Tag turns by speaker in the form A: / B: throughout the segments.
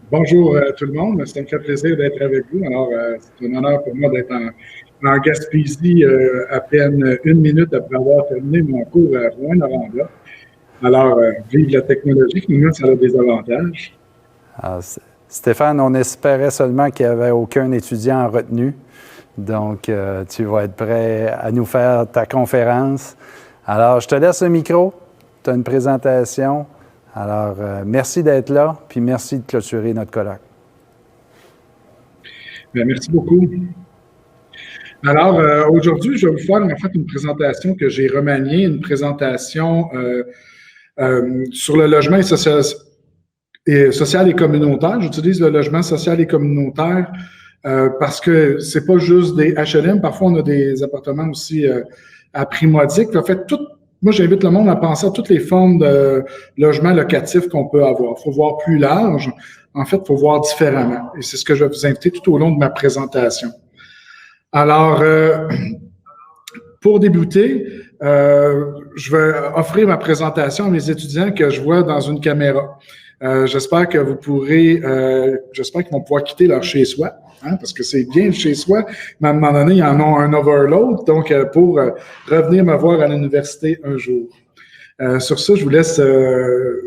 A: Bonjour tout le monde, ça me fait plaisir d'être avec vous. Alors, c'est un honneur pour moi d'être en Gaspésie à peine une minute après avoir terminé mon cours à Rouyn-Noranda. Alors, vive la technologie, nous, ça a des avantages.
B: Alors, Stéphane, on espérait seulement qu'il n'y avait aucun étudiant en retenue. Donc, tu vas être prêt à nous faire ta conférence. Alors, je te laisse le micro. Tu as une présentation. Alors, merci d'être là, puis merci de clôturer notre colloque.
A: Bien, merci beaucoup. Alors, aujourd'hui, je vais vous faire en fait une présentation que j'ai remaniée, une présentation sur le logement social et communautaire. J'utilise le logement social et communautaire parce que c'est pas juste des HLM. Parfois, on a des appartements aussi à prix modique. En fait, moi, j'invite le monde à penser à toutes les formes de logement locatif qu'on peut avoir. Il faut voir plus large. En fait, il faut voir différemment. Et c'est ce que je vais vous inviter tout au long de ma présentation. Alors, pour débuter, je vais offrir ma présentation à mes étudiants que je vois dans une caméra. J'espère que j'espère qu'ils vont pouvoir quitter leur chez-soi, hein, parce que c'est bien le chez-soi, mais à un moment donné, ils en ont un overload, donc pour revenir me voir à l'université un jour. Sur ça, je vous laisse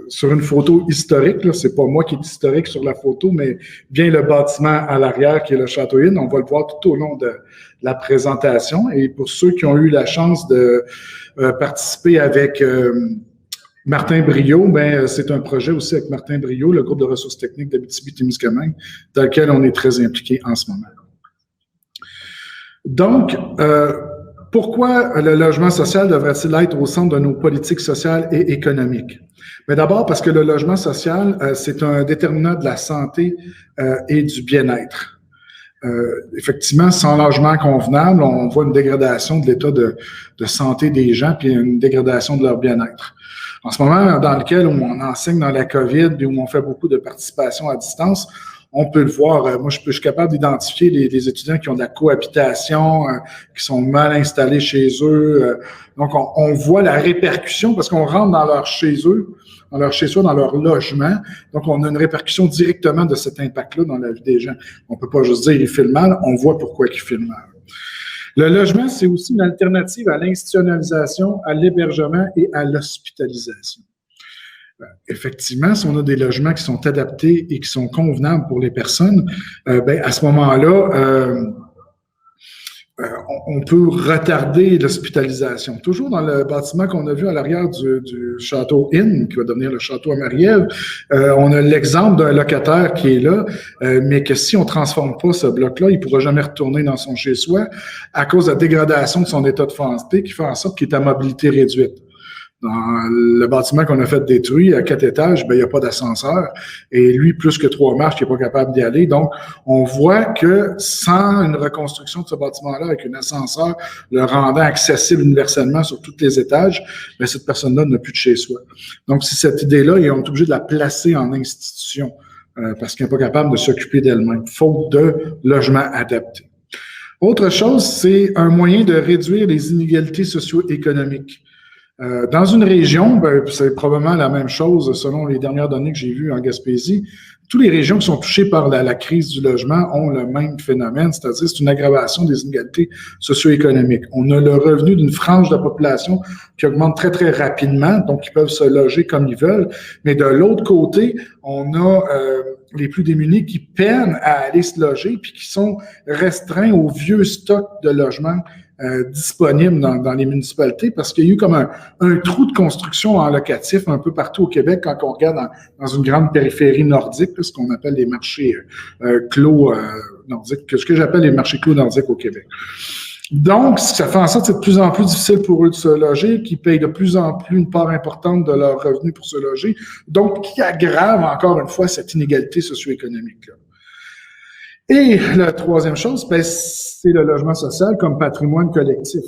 A: sur une photo historique. Là, c'est pas moi qui est historique sur la photo, mais bien le bâtiment à l'arrière qui est le Château Inn. On va le voir tout au long de la présentation. Et pour ceux qui ont eu la chance de participer avec Martin Brio, ben c'est un projet aussi avec Martin Brio, le groupe de ressources techniques d'Abitibi-Témiscamingue, dans lequel on est très impliqué en ce moment. Donc, pourquoi le logement social devrait-il être au centre de nos politiques sociales et économiques? Mais d'abord parce que le logement social, c'est un déterminant de la santé et du bien-être. Effectivement, sans logement convenable, on voit une dégradation de l'état de santé des gens puis une dégradation de leur bien-être. En ce moment, dans lequel on enseigne dans la COVID et où on fait beaucoup de participation à distance, on peut le voir. Moi, je suis capable d'identifier les étudiants qui ont de la cohabitation, qui sont mal installés chez eux. Donc, on voit la répercussion parce qu'on rentre dans leur chez-eux, dans leur logement. Donc, on a une répercussion directement de cet impact-là dans la vie des gens. On peut pas juste dire ils filment mal, on voit pourquoi ils filment mal. Le logement, c'est aussi une alternative à l'institutionnalisation, à l'hébergement et à l'hospitalisation. Effectivement, si on a des logements qui sont adaptés et qui sont convenables pour les personnes, à ce moment-là, on peut retarder l'hospitalisation. Toujours dans le bâtiment qu'on a vu à l'arrière du Château Inn, qui va devenir le Château à Marie-Ève, on a l'exemple d'un locataire qui est là, mais que si on ne transforme pas ce bloc-là, il ne pourra jamais retourner dans son chez-soi à cause de la dégradation de son état de santé qui fait en sorte qu'il est à mobilité réduite. Dans le bâtiment qu'on a fait détruire à 4 étages, il n'y a pas d'ascenseur. Et lui, plus que 3 marches, il n'est pas capable d'y aller. Donc, on voit que sans une reconstruction de ce bâtiment-là avec un ascenseur, le rendant accessible universellement sur tous les étages, cette personne-là n'a plus de chez soi. Donc, c'est cette idée-là, et on est obligé de la placer en institution parce qu'elle n'est pas capable de s'occuper d'elle-même, faute de logement adapté. Autre chose, c'est un moyen de réduire les inégalités socio-économiques. Dans une région, c'est probablement la même chose selon les dernières données que j'ai vues en Gaspésie. Toutes les régions qui sont touchées par la crise du logement ont le même phénomène, c'est-à-dire c'est une aggravation des inégalités socio-économiques. On a le revenu d'une frange de la population qui augmente très, très rapidement, donc ils peuvent se loger comme ils veulent. Mais de l'autre côté, on a les plus démunis qui peinent à aller se loger puis qui sont restreints au vieux stock de logements disponibles dans les municipalités parce qu'il y a eu comme un trou de construction en locatif un peu partout au Québec quand on regarde dans une grande périphérie nordique, ce qu'on appelle les marchés clos nordiques, ce que j'appelle les marchés clos nordiques au Québec. Donc, ça fait en sorte que c'est de plus en plus difficile pour eux de se loger, qu'ils payent de plus en plus une part importante de leurs revenus pour se loger, donc qui aggrave encore une fois cette inégalité socio-économique-là. Et la troisième chose, c'est le logement social comme patrimoine collectif.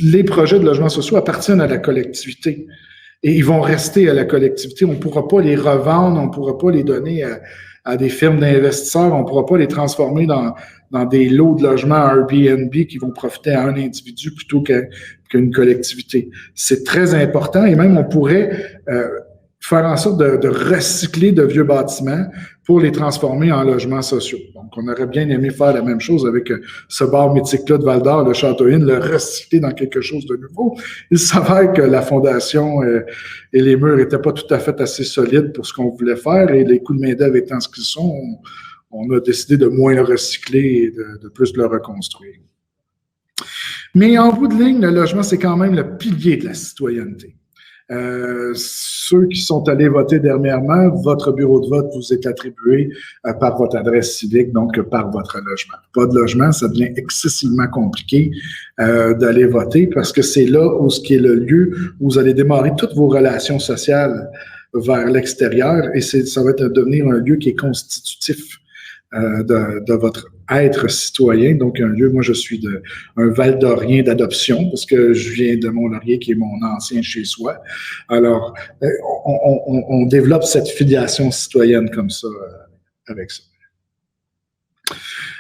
A: Les projets de logements sociaux appartiennent à la collectivité et ils vont rester à la collectivité. On ne pourra pas les revendre, on ne pourra pas les donner à des firmes d'investisseurs, on ne pourra pas les transformer dans des lots de logements Airbnb qui vont profiter à un individu plutôt qu'une collectivité. C'est très important et même on pourrait faire en sorte de recycler de vieux bâtiments pour les transformer en logements sociaux. Donc, on aurait bien aimé faire la même chose avec ce bar mythique-là de Val-d'Or, le Château-Inn, le recycler dans quelque chose de nouveau. Il s'avère que la fondation et les murs n'étaient pas tout à fait assez solides pour ce qu'on voulait faire, et les coûts de main-d'œuvre étant ce qu'ils sont, on a décidé de moins le recycler et de plus le reconstruire. Mais en bout de ligne, le logement, c'est quand même le pilier de la citoyenneté. Ceux qui sont allés voter dernièrement, votre bureau de vote vous est attribué par votre adresse civique, donc par votre logement. Pas de logement, ça devient excessivement compliqué d'aller voter parce que c'est là où ce qui est le lieu où vous allez démarrer toutes vos relations sociales vers l'extérieur, et ça va devenir un lieu qui est constitutif de votre être citoyen. Donc, un lieu, moi, je suis un Val-d'Orien d'adoption, parce que je viens de Mont-Laurier, qui est mon ancien chez-soi. Alors, on développe cette filiation citoyenne comme ça, avec ça.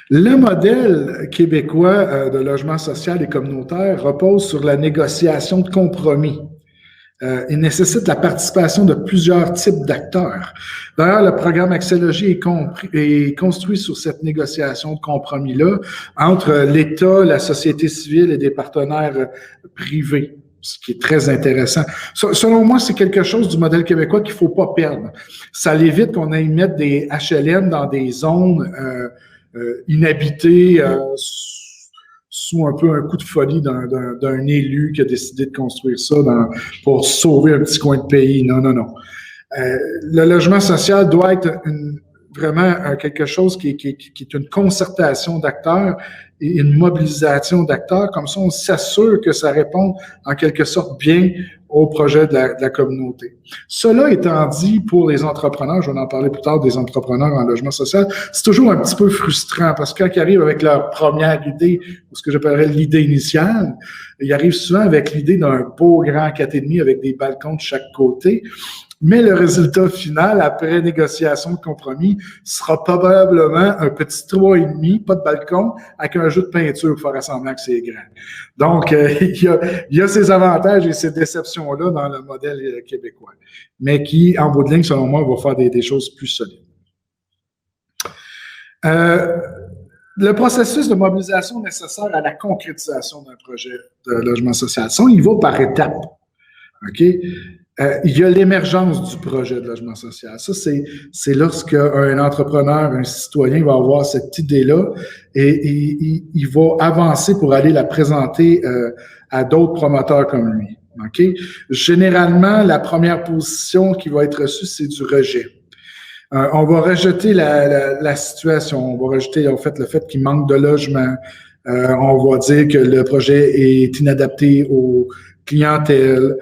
A: Le modèle québécois de logement social et communautaire repose sur la négociation de compromis. Il nécessite la participation de plusieurs types d'acteurs. D'ailleurs, le programme Axélogie est construit sur cette négociation de compromis-là entre l'État, la société civile et des partenaires privés, ce qui est très intéressant. Selon moi, c'est quelque chose du modèle québécois qu'il ne faut pas perdre. Ça évite qu'on aille mettre des HLM dans des zones inhabitées, sous un peu un coup de folie d'un élu qui a décidé de construire ça pour sauver un petit coin de pays. Non. Le logement social doit être vraiment quelque chose qui est une concertation d'acteurs et une mobilisation d'acteurs. Comme ça, on s'assure que ça répond en quelque sorte bien au projet de la communauté. Cela étant dit, pour les entrepreneurs, je vais en parler plus tard des entrepreneurs en logement social, c'est toujours un petit peu frustrant parce que quand ils arrivent avec leur première idée, ou ce que j'appellerais l'idée initiale, ils arrivent souvent avec l'idée d'un beau grand 4,5 avec des balcons de chaque côté. Mais le résultat final, après négociation de compromis, sera probablement un petit 3,5, pas de balcon, avec un jeu de peinture pour faire semblant que c'est grand. Donc, il y a ces avantages et ces déceptions-là dans le modèle québécois, mais qui, en bout de ligne, selon moi, va faire des choses plus solides. Le processus de mobilisation nécessaire à la concrétisation d'un projet de logement social, ça, il va par étapes. OK? Il y a l'émergence du projet de logement social. Ça, c'est lorsque un entrepreneur, un citoyen va avoir cette idée-là et il va avancer pour aller la présenter à d'autres promoteurs comme lui. Okay? Généralement, la première position qui va être reçue, c'est du rejet. On va rejeter la situation, on va rejeter en fait le fait qu'il manque de logement. On va dire que le projet est inadapté aux clientèles.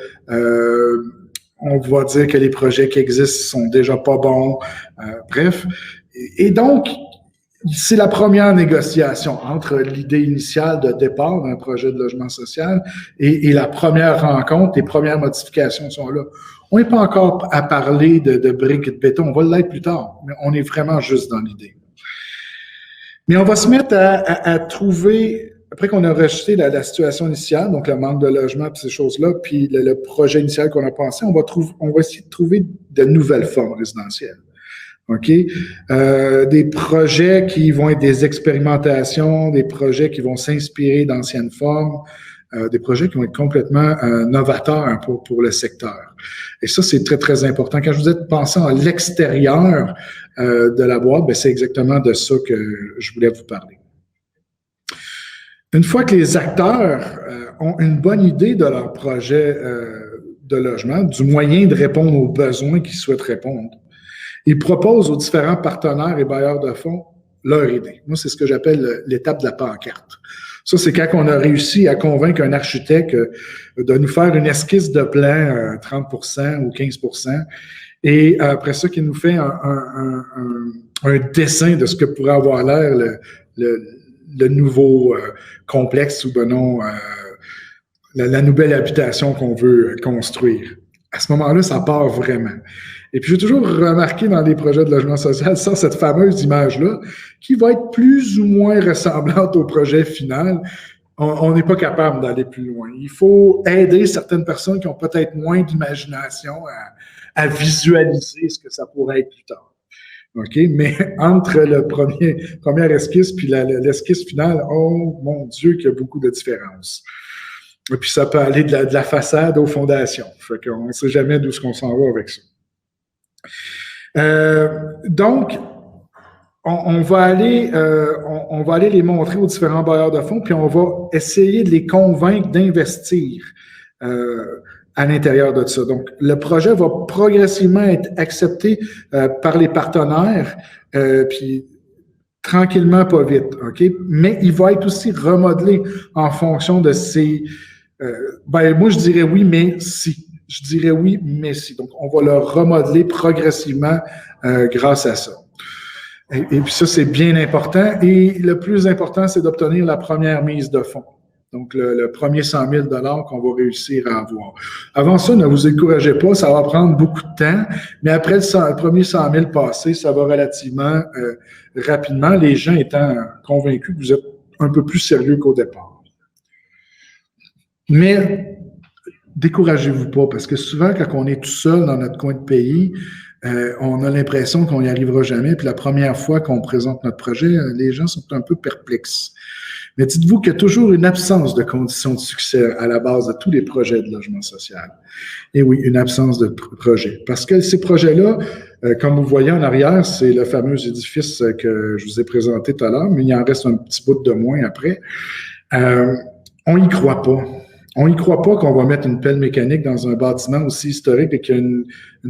A: On va dire que les projets qui existent sont déjà pas bons. Bref. Et donc, c'est la première négociation entre l'idée initiale de départ d'un projet de logement social et la première rencontre, les premières modifications sont là. On n'est pas encore à parler de briques et de béton, on va l'être plus tard, mais on est vraiment juste dans l'idée. Mais on va se mettre à trouver, après qu'on a rejeté la situation initiale, donc le manque de logement et ces choses-là, puis le projet initial qu'on a pensé, on va essayer de trouver de nouvelles formes résidentielles. OK? Des projets qui vont être des expérimentations, des projets qui vont s'inspirer d'anciennes formes, des projets qui vont être complètement novateurs pour le secteur. Et ça, c'est très, très important. Quand je vous ai pensé à l'extérieur de la boîte, ben, c'est exactement de ça que je voulais vous parler. Une fois que les acteurs ont une bonne idée de leur projet de logement, du moyen de répondre aux besoins qu'ils souhaitent répondre, ils proposent aux différents partenaires et bailleurs de fonds leur idée. Moi, c'est ce que j'appelle l'étape de la pancarte. Ça, c'est quand on a réussi à convaincre un architecte de nous faire une esquisse de plan 30% ou 15%, et après ça, qu'il nous fait un dessin de ce que pourrait avoir l'air le nouveau complexe ou ben non, la nouvelle habitation qu'on veut construire. À ce moment-là, ça part vraiment. Et puis, j'ai toujours remarqué dans les projets de logement social, ça, cette fameuse image-là, qui va être plus ou moins ressemblante au projet final. On n'est pas capable d'aller plus loin. Il faut aider certaines personnes qui ont peut-être moins d'imagination à visualiser ce que ça pourrait être plus tard. OK? Mais entre le première esquisse puis l'esquisse finale, oh mon Dieu, qu'il y a beaucoup de différences. Et puis ça peut aller de la façade aux fondations. Fait qu'on ne sait jamais d'où on s'en va avec ça. Donc, on va aller les montrer aux différents bailleurs de fonds, puis on va essayer de les convaincre d'investir à l'intérieur de ça. Donc, le projet va progressivement être accepté par les partenaires, puis tranquillement, pas vite, OK? Mais il va être aussi remodelé en fonction de ces... moi, je dirais oui, mais si. Je dirais oui, mais si. Donc, on va le remodeler progressivement grâce à ça. Et puis ça, c'est bien important. Et le plus important, c'est d'obtenir la première mise de fonds. Donc, le premier 100 000 $ qu'on va réussir à avoir. Avant ça, ne vous découragez pas, ça va prendre beaucoup de temps, mais après le premier 100 000 passé, ça va relativement rapidement, les gens étant convaincus que vous êtes un peu plus sérieux qu'au départ. Mais découragez-vous pas, parce que souvent, quand on est tout seul dans notre coin de pays, on a l'impression qu'on n'y arrivera jamais, puis la première fois qu'on présente notre projet, les gens sont un peu perplexes. Mais dites-vous qu'il y a toujours une absence de conditions de succès à la base de tous les projets de logement social. Et oui, une absence de projet. Parce que ces projets-là, comme vous voyez en arrière, c'est le fameux édifice que je vous ai présenté tout à l'heure, mais il en reste un petit bout de moins après. On n'y croit pas. On n'y croit pas qu'on va mettre une pelle mécanique dans un bâtiment aussi historique et qui a une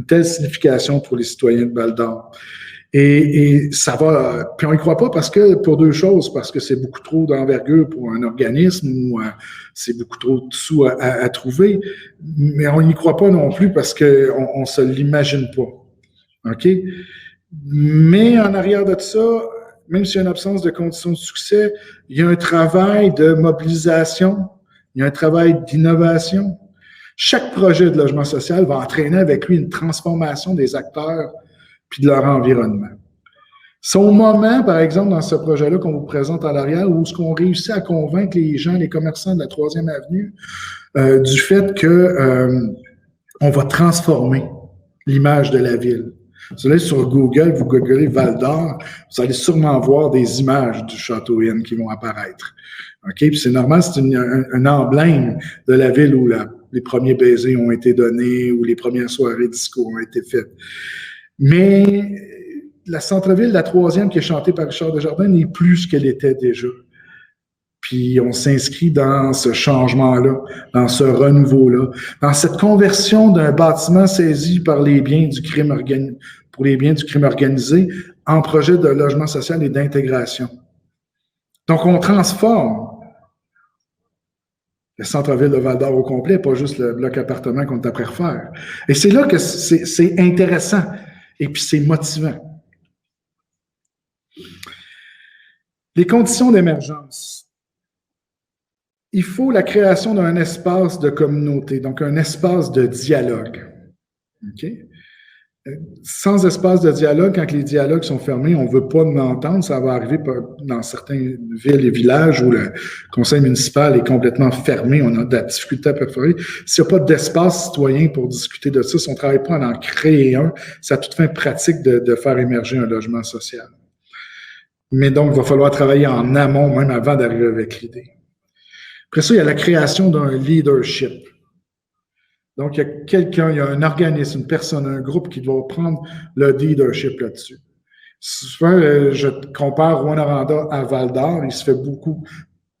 A: telle signification pour les citoyens de Val-d'Or. Et ça va... Puis on n'y croit pas pour deux choses, parce que c'est beaucoup trop d'envergure pour un organisme ou c'est beaucoup trop de sous à trouver, mais on n'y croit pas non plus parce qu'on ne se l'imagine pas. OK? Mais en arrière de ça, même s'il y a une absence de conditions de succès, il y a un travail de mobilisation, il y a un travail d'innovation. Chaque projet de logement social va entraîner avec lui une transformation des acteurs puis de leur environnement. C'est au moment, par exemple, dans ce projet-là qu'on vous présente à l'arrière, où ce qu'on réussit à convaincre les gens, les commerçants de la 3e avenue, du fait que on va transformer l'image de la ville. Vous allez sur Google, vous googlez Val-d'Or, vous allez sûrement voir des images du Château Inn qui vont apparaître. OK? Puis c'est normal, c'est un emblème de la ville où les premiers baisers ont été donnés, où les premières soirées disco ont été faites. Mais la centre-ville, la 3e qui est chantée par Richard Desjardins, n'est plus ce qu'elle était déjà. Puis on s'inscrit dans ce changement-là, dans ce renouveau-là, dans cette conversion d'un bâtiment saisi par les biens du crime organisé en projet de logement social et d'intégration. Donc on transforme le centre-ville de Val-d'Or au complet, pas juste le bloc appartement qu'on est après refaire. Et c'est là que c'est intéressant. Et puis, c'est motivant. Les conditions d'émergence. Il faut la création d'un espace de communauté, donc un espace de dialogue. OK? Sans espace de dialogue, quand les dialogues sont fermés, on ne veut pas m'entendre. Ça va arriver dans certaines villes et villages où le conseil municipal est complètement fermé. On a de la difficulté à perforer. S'il n'y a pas d'espace citoyen pour discuter de ça, si on ne travaille pas à en créer un, ça a toute fin pratique de faire émerger un logement social. Mais donc, il va falloir travailler en amont, même avant d'arriver avec l'idée. Après ça, il y a la création d'un leadership. Donc, il y a un organisme, une personne, un groupe qui doit prendre le leadership là-dessus. Souvent, je compare Rwanda à Val-d'Or. Il se fait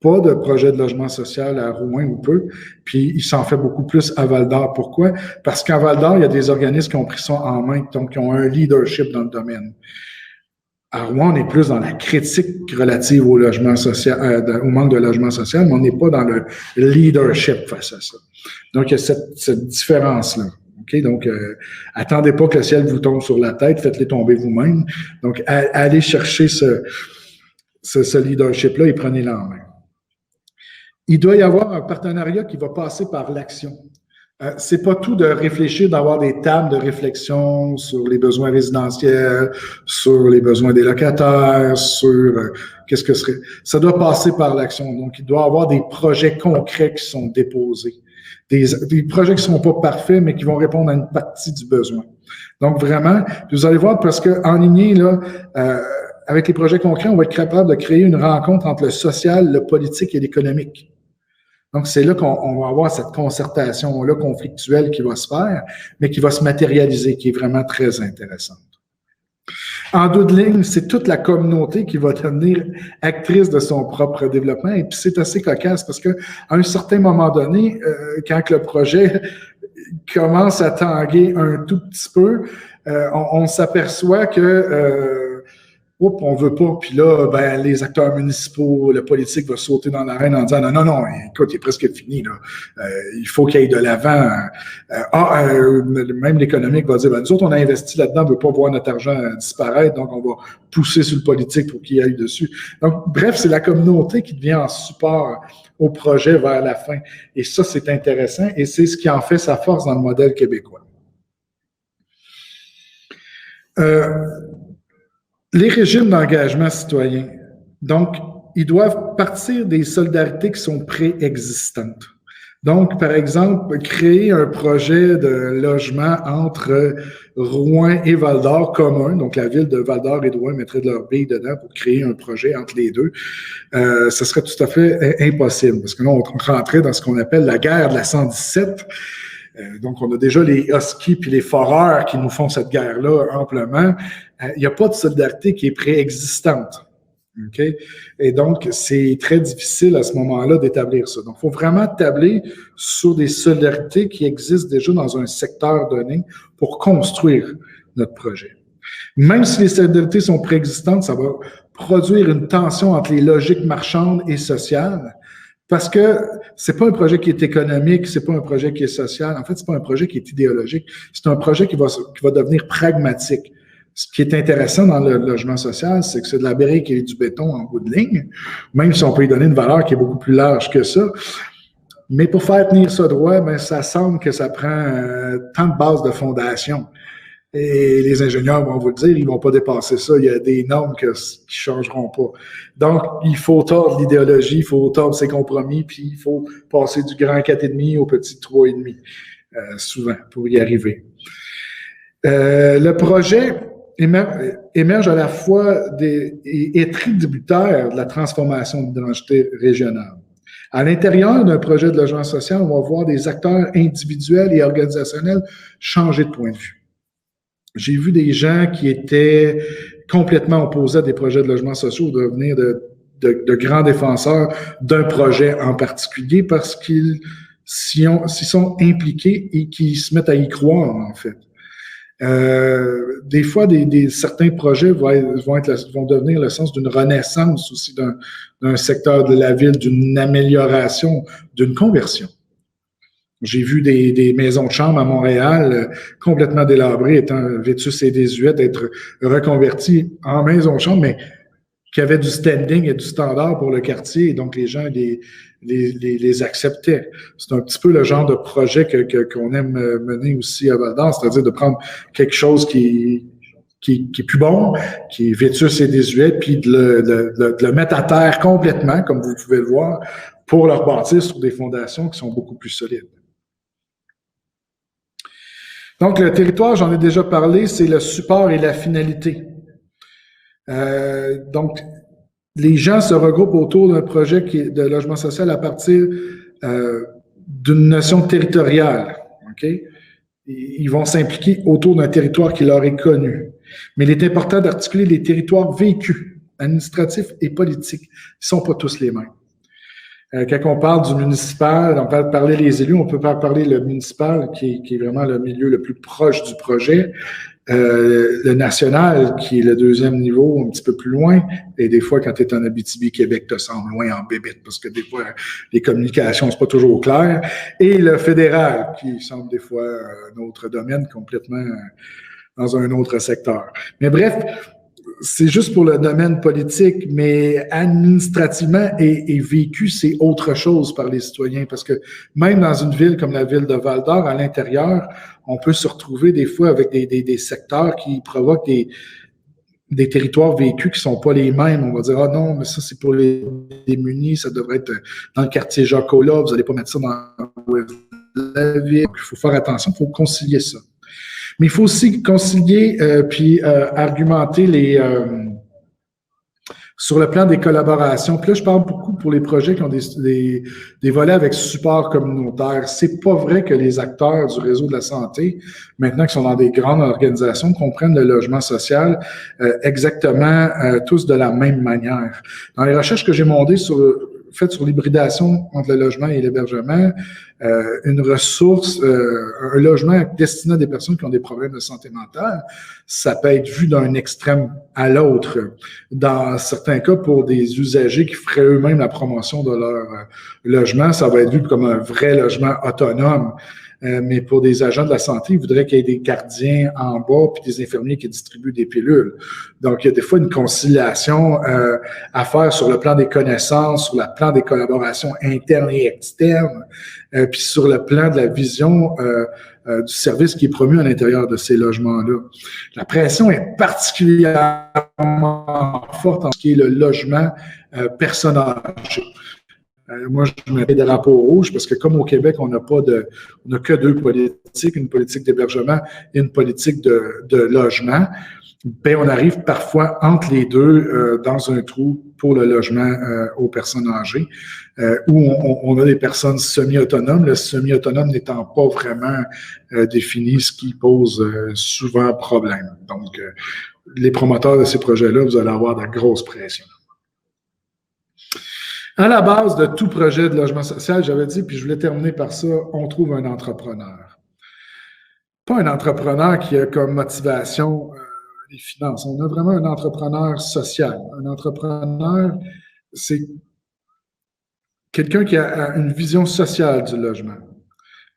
A: pas de projet de logement social à Rouen ou peu, puis il s'en fait beaucoup plus à Val-d'Or. Pourquoi? Parce qu'à Val-d'Or, il y a des organismes qui ont pris ça en main, donc qui ont un leadership dans le domaine. À Rouen, on est plus dans la critique relative au logement social, au manque de logement social, mais on n'est pas dans le leadership face à ça. Donc, il y a cette différence-là. Okay? Donc, attendez pas que le ciel vous tombe sur la tête, faites-les tomber vous-même. Donc, allez chercher ce leadership-là et prenez-le en main. Il doit y avoir un partenariat qui va passer par l'action. C'est pas tout de réfléchir, d'avoir des tables de réflexion sur les besoins résidentiels, sur les besoins des locataires, sur qu'est-ce que serait. Ça doit passer par l'action. Donc, il doit y avoir des projets concrets qui sont déposés. Des projets qui ne sont pas parfaits, mais qui vont répondre à une partie du besoin. Donc, vraiment, vous allez voir, parce qu'en lignée, là, avec les projets concrets, on va être capable de créer une rencontre entre le social, le politique et l'économique. Donc, c'est là qu'on va avoir cette concertation-là conflictuelle qui va se faire, mais qui va se matérialiser, qui est vraiment très intéressante. En bout de ligne, c'est toute la communauté qui va devenir actrice de son propre développement. Et puis, c'est assez cocasse parce qu'à un certain moment donné, quand le projet commence à tanguer un tout petit peu, on s'aperçoit que on veut pas, puis là, ben, les acteurs municipaux, le politique va sauter dans l'arène en disant non, écoute, il est presque fini, là. Il faut qu'il y ait de l'avant. Même l'économique va dire, ben, nous autres, on a investi là-dedans, on veut pas voir notre argent disparaître, donc on va pousser sur le politique pour qu'il aille dessus. Donc, bref, c'est la communauté qui devient en support au projet vers la fin. Et ça, c'est intéressant, et c'est ce qui en fait sa force dans le modèle québécois. Les régimes d'engagement citoyen, donc, ils doivent partir des solidarités qui sont préexistantes. Donc, par exemple, créer un projet de logement entre Rouyn et Val-d'Or commun, donc la ville de Val-d'Or et de Rouyn mettrait de leur bille dedans pour créer un projet entre les deux, ce serait tout à fait impossible, parce que là, on rentrait dans ce qu'on appelle la guerre de la 117. Donc, on a déjà les Huskies puis les Foreurs qui nous font cette guerre-là amplement. Il n'y a pas de solidarité qui est préexistante. Okay? Et donc, c'est très difficile à ce moment-là d'établir ça. Donc, il faut vraiment tabler sur des solidarités qui existent déjà dans un secteur donné pour construire notre projet. Même si les solidarités sont préexistantes, ça va produire une tension entre les logiques marchandes et sociales. Parce que c'est pas un projet qui est économique, c'est pas un projet qui est social. En fait, c'est pas un projet qui est idéologique. C'est un projet qui va devenir pragmatique. Ce qui est intéressant dans le logement social, c'est que c'est de la brique et du béton en bout de ligne, même si on peut y donner une valeur qui est beaucoup plus large que ça. Mais pour faire tenir ça droit, ben, ça semble que ça prend tant de bases de fondation. Et les ingénieurs vont vous le dire, ils vont pas dépasser ça. Il y a des normes qui changeront pas. Donc, il faut tordre l'idéologie, il faut tordre ses compromis, puis il faut passer du grand 4,5 au petit 3,5, souvent, pour y arriver. Le projet émerge à la fois et est tributaire de la transformation de l'identité régionale. À l'intérieur d'un projet de logement social, on va voir des acteurs individuels et organisationnels changer de point de vue. J'ai vu des gens qui étaient complètement opposés à des projets de logements sociaux devenir de grands défenseurs d'un projet en particulier parce qu'ils s'y sont impliqués et qu'ils se mettent à y croire, en fait. Des fois, certains projets vont devenir le sens d'une renaissance aussi d'un secteur de la ville, d'une amélioration, d'une conversion. J'ai vu des maisons de chambre à Montréal complètement délabrées, étant vétustes et désuètes, être reconverties en maisons de chambre, mais qui avaient du standing et du standard pour le quartier, et donc les gens les acceptaient. C'est un petit peu le genre de projet qu'on aime mener aussi à Val-d'Or, c'est-à-dire de prendre quelque chose qui est plus bon, qui est vétuste et désuet, puis de le mettre à terre complètement, comme vous pouvez le voir, pour le rebâtir sur des fondations qui sont beaucoup plus solides. Donc, le territoire, j'en ai déjà parlé, c'est le support et la finalité. Donc, les gens se regroupent autour d'un projet de logement social à partir d'une notion territoriale. Okay? Ils vont s'impliquer autour d'un territoire qui leur est connu. Mais il est important d'articuler les territoires vécus, administratifs et politiques. Ils ne sont pas tous les mêmes. Quand on parle du municipal, on peut parler des élus, on peut parler le municipal, qui est vraiment le milieu le plus proche du projet. Le national, qui est le deuxième niveau, un petit peu plus loin, et des fois, quand tu es en Abitibi, Québec te semble loin en bébête, parce que des fois, les communications, c'est pas toujours clair. Et le fédéral, qui semble des fois un autre domaine complètement dans un autre secteur. Mais bref, c'est juste pour le domaine politique, mais administrativement et vécu, c'est autre chose par les citoyens, parce que même dans une ville comme la ville de Val-d'Or, à l'intérieur, on peut se retrouver des fois avec des secteurs qui provoquent des territoires vécus qui sont pas les mêmes. On va dire, ah non, mais ça, c'est pour les démunis, ça devrait être dans le quartier Jacques-Aulas, vous n'allez pas mettre ça dans la ville. Il faut faire attention, il faut concilier ça. Mais il faut aussi concilier puis argumenter sur le plan des collaborations. Puis là, je parle beaucoup pour les projets qui ont des volets avec support communautaire. C'est pas vrai que les acteurs du réseau de la santé, maintenant qui sont dans des grandes organisations, comprennent le logement social exactement tous de la même manière. Dans les recherches que j'ai faites sur l'hybridation entre le logement et l'hébergement, une ressource, un logement destiné à des personnes qui ont des problèmes de santé mentale, ça peut être vu d'un extrême à l'autre. Dans certains cas, pour des usagers qui feraient eux-mêmes la promotion de leur logement, ça va être vu comme un vrai logement autonome. Mais pour des agents de la santé, ils voudraient qu'il y ait des gardiens en bas puis des infirmiers qui distribuent des pilules. Donc, il y a des fois une conciliation à faire sur le plan des connaissances, sur le plan des collaborations internes et externes, puis sur le plan de la vision du service qui est promu à l'intérieur de ces logements-là. La pression est particulièrement forte en ce qui est le logement personnes âgées. Moi, je mets des drapeaux rouges parce que comme au Québec, on n'a que deux politiques, une politique d'hébergement et une politique de logement. Ben, on arrive parfois entre les deux dans un trou pour le logement aux personnes âgées, où on a des personnes semi-autonomes, le semi-autonome n'étant pas vraiment défini, ce qui pose souvent problème. Donc, les promoteurs de ces projets-là, vous allez avoir de la grosse pression. À la base de tout projet de logement social, j'avais dit, puis je voulais terminer par ça, on trouve un entrepreneur. Pas un entrepreneur qui a comme motivation les finances. On a vraiment un entrepreneur social. Un entrepreneur, c'est quelqu'un qui a une vision sociale du logement.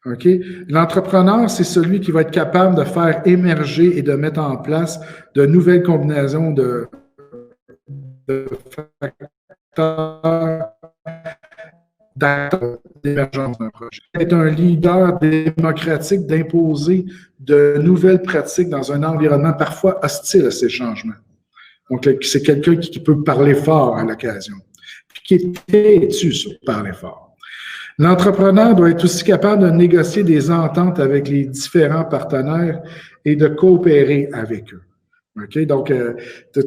A: OK? L'entrepreneur, c'est celui qui va être capable de faire émerger et de mettre en place de nouvelles combinaisons de facteurs d'émergence d'un projet. Être un leader démocratique, d'imposer de nouvelles pratiques dans un environnement parfois hostile à ces changements. Donc, c'est quelqu'un qui peut parler fort à l'occasion, puis qui est têtu sur parler fort. L'entrepreneur doit être aussi capable de négocier des ententes avec les différents partenaires et de coopérer avec eux. OK? Donc,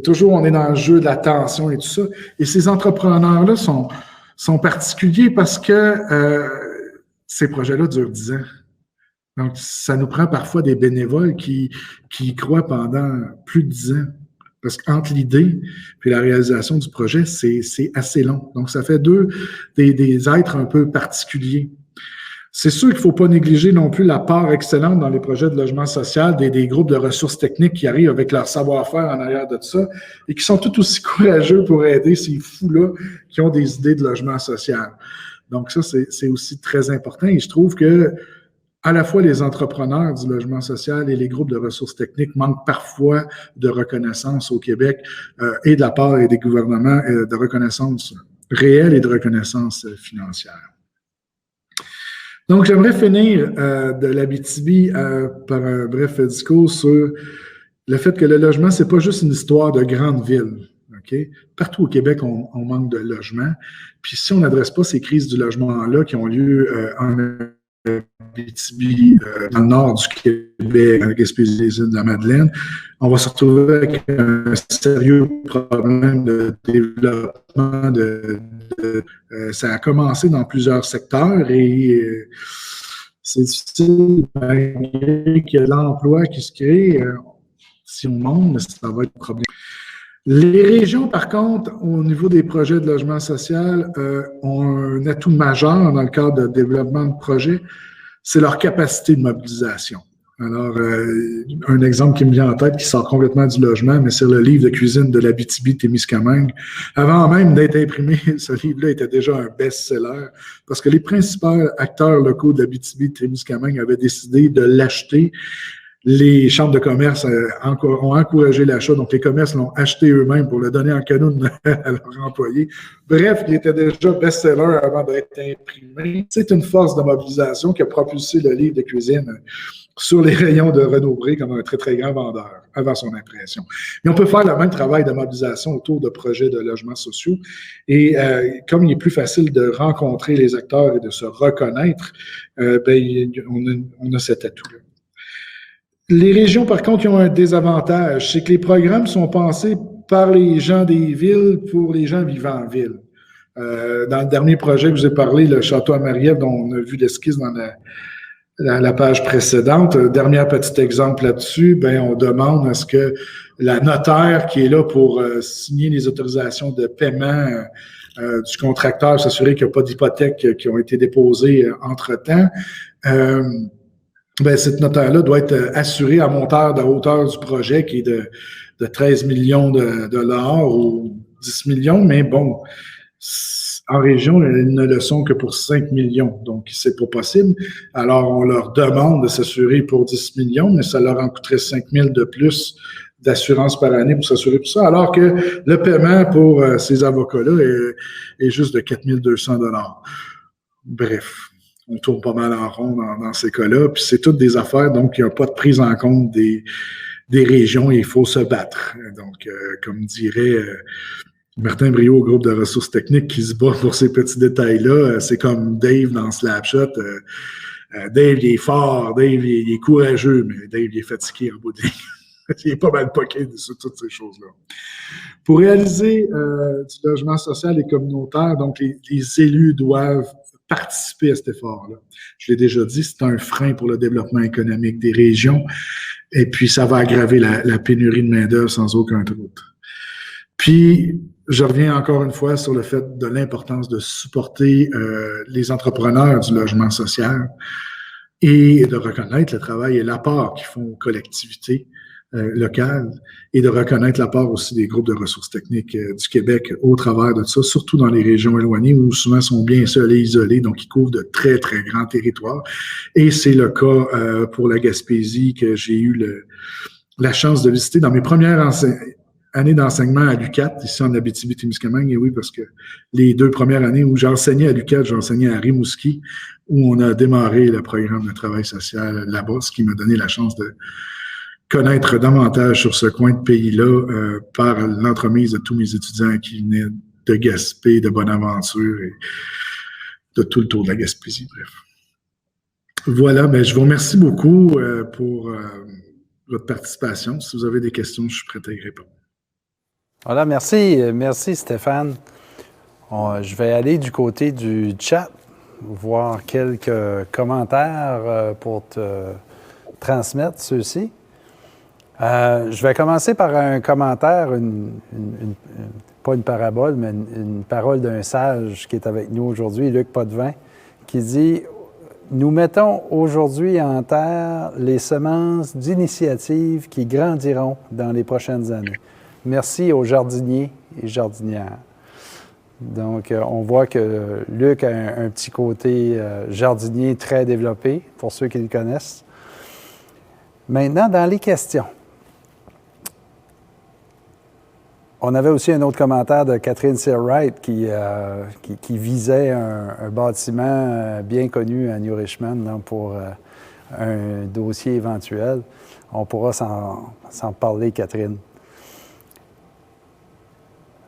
A: toujours, on est dans le jeu de la tension et tout ça. Et ces entrepreneurs-là sont particuliers parce que ces projets-là durent 10 ans. Donc, ça nous prend parfois des bénévoles qui y croient pendant plus de 10 ans. Parce qu'entre l'idée et la réalisation du projet, c'est assez long. Donc, ça fait des êtres un peu particuliers. C'est sûr qu'il ne faut pas négliger non plus la part excellente dans les projets de logement social des groupes de ressources techniques qui arrivent avec leur savoir-faire en arrière de ça et qui sont tout aussi courageux pour aider ces fous-là qui ont des idées de logement social. Donc ça, c'est aussi très important et je trouve que à la fois les entrepreneurs du logement social et les groupes de ressources techniques manquent parfois de reconnaissance au Québec et de la part des gouvernements, de reconnaissance réelle et de reconnaissance financière. Donc, j'aimerais finir de l'Abitibi par un bref discours sur le fait que le logement, c'est pas juste une histoire de grande ville. Okay? Partout au Québec, on manque de logement. Puis si on n'adresse pas ces crises du logement-là qui ont lieu en Abitibi, dans le nord du Québec, en Gaspésie, les îles de la Madeleine, on va se retrouver avec un sérieux problème de développement. Ça a commencé dans plusieurs secteurs et c'est difficile, malgré qu'il y a de l'emploi qui se crée. Si on monte, ça va être un problème. Les régions, par contre, au niveau des projets de logement social, ont un atout majeur dans le cadre de développement de projets, c'est leur capacité de mobilisation. Alors, un exemple qui me vient en tête, qui sort complètement du logement, mais c'est le livre de cuisine de l'Abitibi-Témiscamingue. Avant même d'être imprimé, ce livre-là était déjà un best-seller parce que les principaux acteurs locaux de l'Abitibi-Témiscamingue avaient décidé de l'acheter, Les chambres de commerce ont encouragé l'achat, donc les commerces l'ont acheté eux-mêmes pour le donner en cadeau à leurs employés. Bref, il était déjà best-seller avant d'être imprimé. C'est une force de mobilisation qui a propulsé le livre de cuisine sur les rayons de Renaud-Bré comme un très, très grand vendeur avant son impression. Mais on peut faire le même travail de mobilisation autour de projets de logements sociaux. Et comme il est plus facile de rencontrer les acteurs et de se reconnaître, on a cet atout-là. Les régions, par contre, qui ont un désavantage, c'est que les programmes sont pensés par les gens des villes pour les gens vivant en ville. Dans le dernier projet que je vous ai parlé, le Château à Marie-Ève, dont on a vu l'esquisse dans la page précédente, dernier petit exemple là-dessus, on demande à ce que la notaire qui est là pour signer les autorisations de paiement du contracteur, s'assurer qu'il n'y a pas d'hypothèques qui ont été déposées entre-temps, cette notaire-là doit être assurée à monteur de hauteur du projet qui est de 13 millions de dollars ou 10 millions, mais bon, en région, ils ne le sont que pour 5 millions, donc c'est pas possible. Alors, on leur demande de s'assurer pour 10 millions, mais ça leur en coûterait 5 000 de plus d'assurance par année pour s'assurer pour ça, alors que le paiement pour ces avocats-là est juste de 4 200 dollars. Bref. On tourne pas mal en rond dans ces cas-là. Puis c'est toutes des affaires, donc il n'y a pas de prise en compte des régions et il faut se battre. Donc, comme dirait Martin Brio au groupe de ressources techniques qui se bat pour ces petits détails-là, c'est comme Dave dans Slapshot. Dave, il est fort, Dave, il est courageux, mais Dave, il est fatigué en bout de ligne. Il est pas mal poqué sur toutes ces choses-là. Pour réaliser du logement social et communautaire, donc les élus doivent participer à cet effort-là. Je l'ai déjà dit, c'est un frein pour le développement économique des régions et puis ça va aggraver la pénurie de main-d'œuvre sans aucun doute. Puis, je reviens encore une fois sur le fait de l'importance de supporter les entrepreneurs du logement social et de reconnaître le travail et l'apport qu'ils font aux collectivités locales et de reconnaître l'apport aussi des groupes de ressources techniques du Québec au travers de ça, surtout dans les régions éloignées où souvent sont bien seuls et isolés, donc ils couvrent de très, très grands territoires. Et c'est le cas pour la Gaspésie que j'ai eu la chance de visiter dans mes premières années d'enseignement à l'UQAT, ici en Abitibi-Témiscamingue. Et oui, parce que les 2 premières années où j'enseignais à l'UQAT, j'enseignais à Rimouski, où on a démarré le programme de travail social là-bas, ce qui m'a donné la chance de connaître davantage sur ce coin de pays-là par l'entremise de tous mes étudiants qui venaient de Gaspé, de Bonaventure et de tout le tour de la Gaspésie, bref. Voilà, je vous remercie beaucoup pour votre participation. Si vous avez des questions, je suis prêt à y répondre.
B: Voilà, merci Stéphane. Je vais aller du côté du chat, voir quelques commentaires pour te transmettre ceux-ci. Je vais commencer par un commentaire, pas une parabole, mais une parole d'un sage qui est avec nous aujourd'hui, Luc Potvin, qui dit « Nous mettons aujourd'hui en terre les semences d'initiatives qui grandiront dans les prochaines années. Merci aux jardiniers et jardinières. » Donc, on voit que Luc a un petit côté jardinier très développé, pour ceux qui le connaissent. Maintenant, dans les questions. On avait aussi un autre commentaire de Catherine Searwright qui visait un bâtiment bien connu à New Richmond pour un dossier éventuel. On pourra s'en parler, Catherine.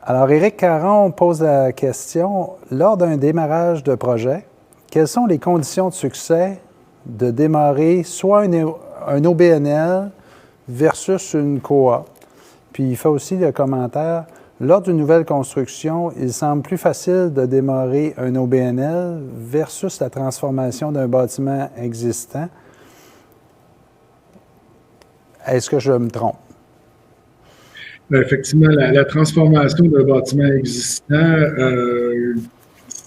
B: Alors, Éric Caron pose la question, lors d'un démarrage de projet, quelles sont les conditions de succès de démarrer soit un OBNL versus une coop? Puis il fait aussi le commentaire, lors d'une nouvelle construction, il semble plus facile de démarrer un OBNL versus la transformation d'un bâtiment existant. Est-ce que je me trompe?
A: Effectivement, la transformation d'un bâtiment existant,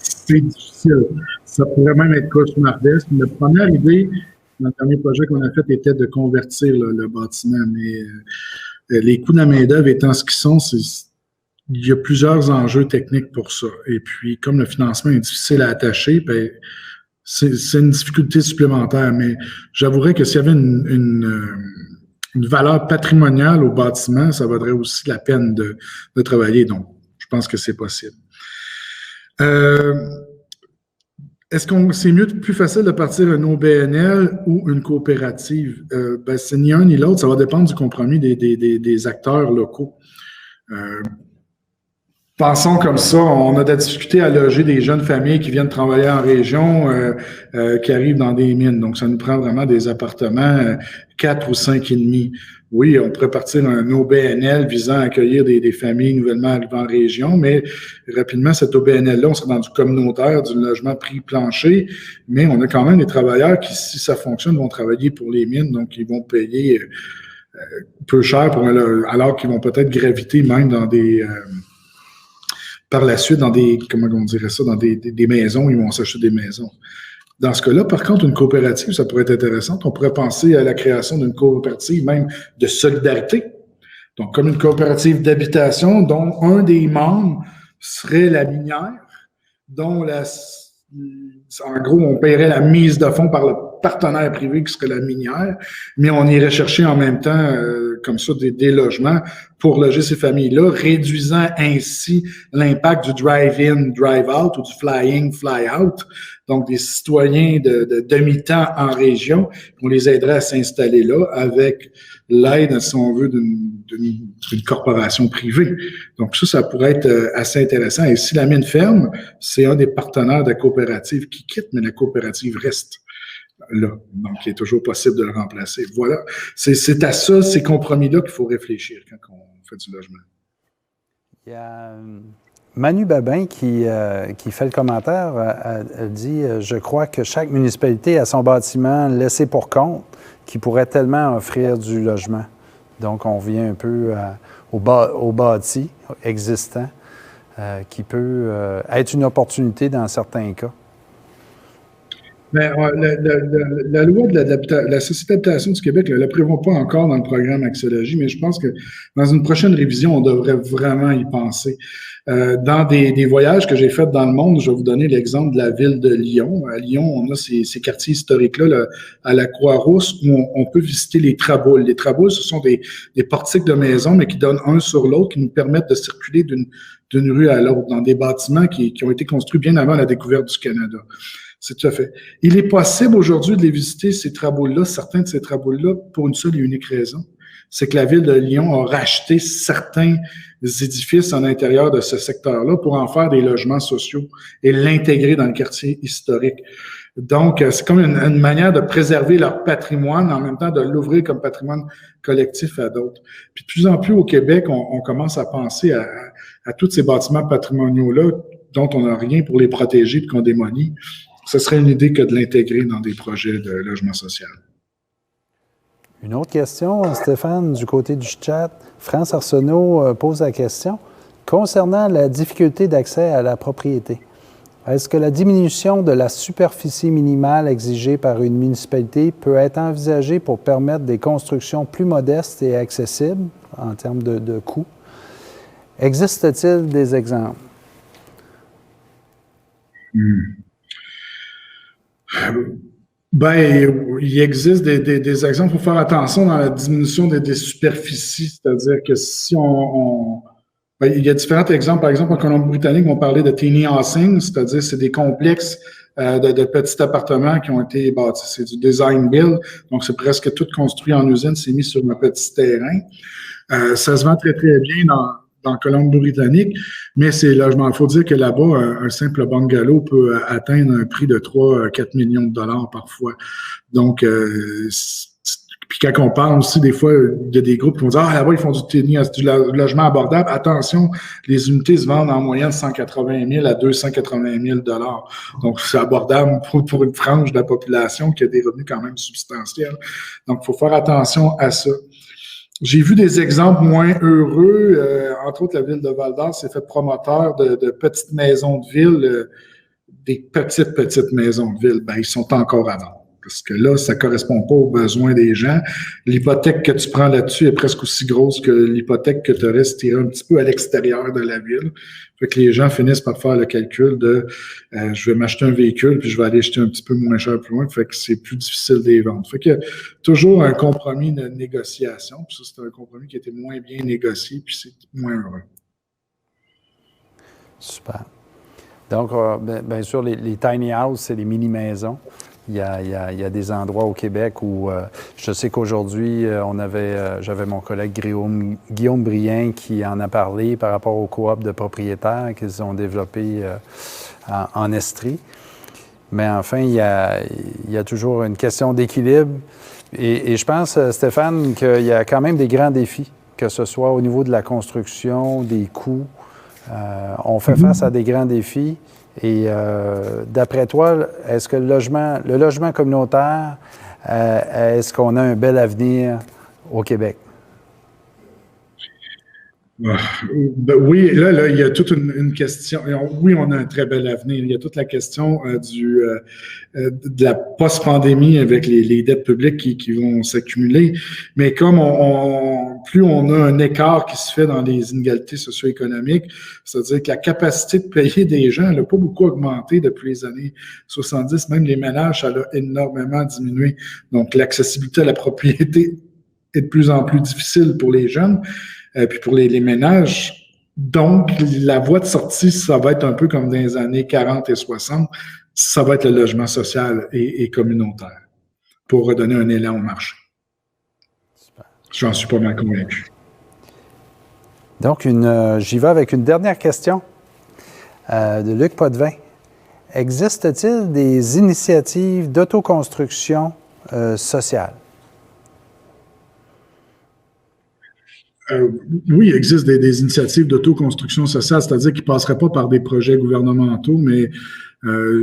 A: c'est difficile. Ça pourrait même être cauchemardesque. La première idée, dans le dernier projet qu'on a fait, était de convertir le bâtiment, mais les coûts de la main-d'œuvre étant ce qu'ils sont, il y a plusieurs enjeux techniques pour ça. Et puis, comme le financement est difficile à attacher, c'est une difficulté supplémentaire. Mais j'avouerais que s'il y avait une une valeur patrimoniale au bâtiment, ça vaudrait aussi la peine de travailler. Donc, je pense que c'est possible. Est-ce que c'est plus facile de partir un OBNL ou une coopérative? C'est ni un ni l'autre, ça va dépendre du compromis des acteurs locaux. Pensons comme ça, on a de la difficulté à loger des jeunes familles qui viennent travailler en région, qui arrivent dans des mines. Donc, ça nous prend vraiment des appartements 4 ou 5 et demi. Oui, on pourrait partir un OBNL visant à accueillir des familles nouvellement arrivées en région, mais rapidement, cet OBNL-là, on serait dans du communautaire, du logement prix plancher, mais on a quand même des travailleurs qui, si ça fonctionne, vont travailler pour les mines, donc ils vont payer peu cher alors qu'ils vont peut-être graviter même dans des... par la suite, dans des, comment on dirait ça, dans des maisons, ils vont s'acheter des maisons. Dans ce cas-là, par contre, une coopérative, ça pourrait être intéressant. On pourrait penser à la création d'une coopérative, même de solidarité. Donc, comme une coopérative d'habitation dont un des membres serait la minière, dont en gros, on paierait la mise de fonds par le partenaire privé qui serait la minière, mais on irait chercher en même temps, comme ça, des logements pour loger ces familles-là, réduisant ainsi l'impact du drive-in, drive-out ou du fly-in, fly-out. Donc, des citoyens de demi-temps en région, on les aiderait à s'installer là avec l'aide, si on veut, d'une corporation privée. Donc, ça pourrait être assez intéressant. Et si la mine ferme, c'est un des partenaires de la coopérative qui quitte, mais la coopérative reste là. Donc, il est toujours possible de le remplacer. Voilà. C'est à ça, ces compromis-là qu'il faut réfléchir quand on fait du logement.
B: Il y a Manu Babin qui fait le commentaire. Elle dit « Je crois que chaque municipalité a son bâtiment laissé pour compte qui pourrait tellement offrir du logement. » Donc, on revient un peu au bâti existant qui peut être une opportunité dans certains cas.
A: Mais la loi de la Société d'habitation du Québec ne la prévoit pas encore dans le programme Axologie, mais je pense que dans une prochaine révision, on devrait vraiment y penser. Dans des voyages que j'ai faits dans le monde, je vais vous donner l'exemple de la ville de Lyon. À Lyon, on a ces quartiers historiques-là à la Croix-Rousse où on peut visiter les traboules. Les traboules, ce sont des portiques de maisons, mais qui donnent un sur l'autre, qui nous permettent de circuler d'une rue à l'autre dans des bâtiments qui ont été construits bien avant la découverte du Canada. C'est tout à fait. Il est possible aujourd'hui de les visiter, ces traboules-là, certains de ces traboules-là, pour une seule et unique raison. C'est que la ville de Lyon a racheté certains édifices en intérieur de ce secteur-là pour en faire des logements sociaux et l'intégrer dans le quartier historique. Donc, c'est comme une manière de préserver leur patrimoine, en même temps de l'ouvrir comme patrimoine collectif à d'autres. Puis de plus en plus au Québec, on commence à penser à tous ces bâtiments patrimoniaux-là dont on n'a rien pour les protéger et qu'on démolit. Ce serait une idée que de l'intégrer dans des projets de logement social.
B: Une autre question, Stéphane, du côté du chat. France Arsenault pose la question. Concernant la difficulté d'accès à la propriété, est-ce que la diminution de la superficie minimale exigée par une municipalité peut être envisagée pour permettre des constructions plus modestes et accessibles en termes de coûts? Existe-t-il des exemples?
A: Il existe des exemples. Il faut faire attention dans la diminution des superficies. C'est-à-dire que si il y a différents exemples. Par exemple, en Colombie-Britannique, on parlait de tiny housing, c'est-à-dire c'est des complexes de petits appartements qui ont été bâtis. C'est du design build, donc c'est presque tout construit en usine, c'est mis sur un petit terrain. Ça se vend très, très bien dans Colombie-Britannique, mais c'est logement. Il faut dire que là-bas, un simple bungalow peut atteindre un prix de 3-4 millions de dollars parfois. Donc, puis quand on parle aussi, des fois, il y a des groupes qui vont dire « Ah, là-bas, ils font du logement abordable. » Attention, les unités se vendent en moyenne 180 000 à 280 000 dollars. Donc, c'est abordable pour une frange de la population qui a des revenus quand même substantiels. Donc, il faut faire attention à ça. J'ai vu des exemples moins heureux. Entre autres, la ville de Val-d'Or s'est fait promoteur de petites maisons de ville, des petites maisons de ville. Ils sont encore à vendre. Parce que là, ça correspond pas aux besoins des gens. L'hypothèque que tu prends là-dessus est presque aussi grosse que l'hypothèque que tu aurais si tu es un petit peu à l'extérieur de la ville. Fait que les gens finissent par faire le calcul de je vais m'acheter un véhicule puis je vais aller acheter un petit peu moins cher plus loin. Fait que c'est plus difficile de les vendre. Fait que toujours un compromis de négociation. Puis ça, c'est un compromis qui a été moins bien négocié puis c'est moins heureux.
B: Super. Donc, bien sûr, les tiny houses, c'est les mini-maisons. Il y a des endroits au Québec où je sais qu'aujourd'hui, j'avais mon collègue Guillaume Brien qui en a parlé par rapport aux coops de propriétaires qu'ils ont développés en Estrie. Mais enfin, il y a toujours une question d'équilibre. Et je pense, Stéphane, qu'il y a quand même des grands défis, que ce soit au niveau de la construction, des coûts. On fait face à des grands défis. Et d'après toi, est-ce que le logement communautaire, est-ce qu'on a un bel avenir au Québec?
A: Ben oui, là, il y a toute une question. Oui, on a un très bel avenir. Il y a toute la question de la post-pandémie avec les dettes publiques qui vont s'accumuler. Mais comme plus on a un écart qui se fait dans les inégalités socio-économiques, c'est-à-dire que la capacité de payer des gens n'a pas beaucoup augmenté depuis les années 70. Même les ménages, ça a énormément diminué. Donc, l'accessibilité à la propriété est de plus en plus difficile pour les jeunes. Puis pour les ménages, donc la voie de sortie, ça va être un peu comme dans les années 40 et 60, ça va être le logement social et communautaire pour redonner un élan au marché. Super. J'en suis pas mal convaincu.
B: Donc, j'y vais avec une dernière question de Luc Potvin. Existe-t-il des initiatives d'autoconstruction sociale?
A: Oui, il existe des initiatives d'autoconstruction sociale, c'est-à-dire qui ne passeraient pas par des projets gouvernementaux, mais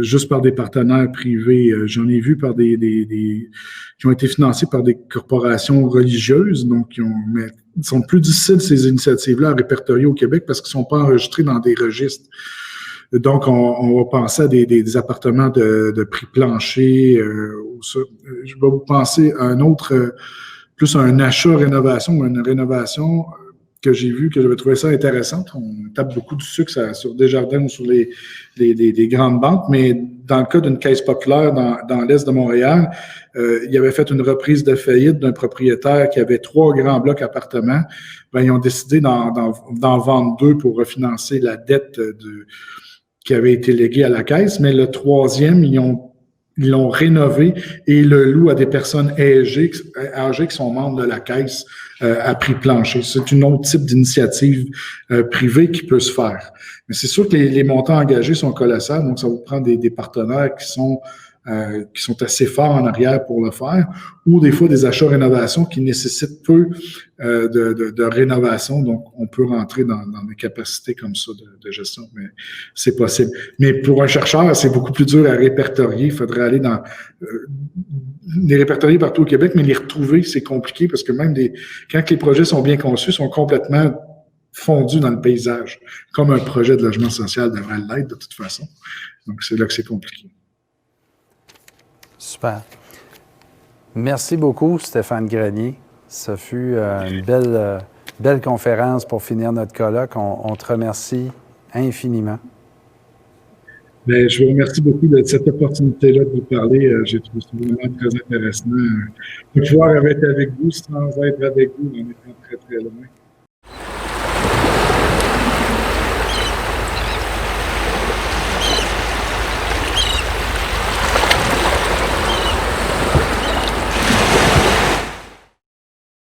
A: juste par des partenaires privés. J'en ai vu par qui ont été financés par des corporations religieuses, donc mais ils sont plus difficiles, ces initiatives-là, à répertorier au Québec parce qu'ils ne sont pas enregistrés dans des registres. Donc, on va penser à des appartements de prix plancher. Je vais vous penser à un autre... plus un achat-rénovation ou une rénovation que j'ai vu, que j'avais trouvé ça intéressant. On tape beaucoup de sucre sur Desjardins ou sur les grandes banques, mais dans le cas d'une caisse populaire dans l'est de Montréal, il avait fait une reprise de faillite d'un propriétaire qui avait 3 grands blocs appartements. Ben, ils ont décidé d'en vendre 2 pour refinancer la dette qui avait été léguée à la caisse, mais le 3e, ils l'ont rénové et le louent à des personnes âgées qui sont membres de la caisse à prix plancher. C'est un autre type d'initiative privée qui peut se faire. Mais c'est sûr que les montants engagés sont colossaux, donc ça vous prend des partenaires qui sont assez forts en arrière pour le faire, ou des fois des achats-rénovations qui nécessitent peu de rénovation, donc on peut rentrer dans des capacités comme ça de gestion, mais c'est possible. Mais pour un chercheur, c'est beaucoup plus dur à répertorier. Il faudrait aller les répertorier partout au Québec, mais les retrouver, c'est compliqué parce que même quand les projets sont bien conçus, ils sont complètement fondus dans le paysage, comme un projet de logement social devrait l'être de toute façon. Donc, c'est là que c'est compliqué.
B: Super. Merci beaucoup, Stéphane Grenier. Ça fut une belle conférence pour finir notre colloque. On te remercie infiniment.
A: Bien, je vous remercie beaucoup de cette opportunité-là de vous parler. J'ai trouvé ça vraiment très intéressant. De pouvoir être avec vous sans être avec vous en étant très, très loin.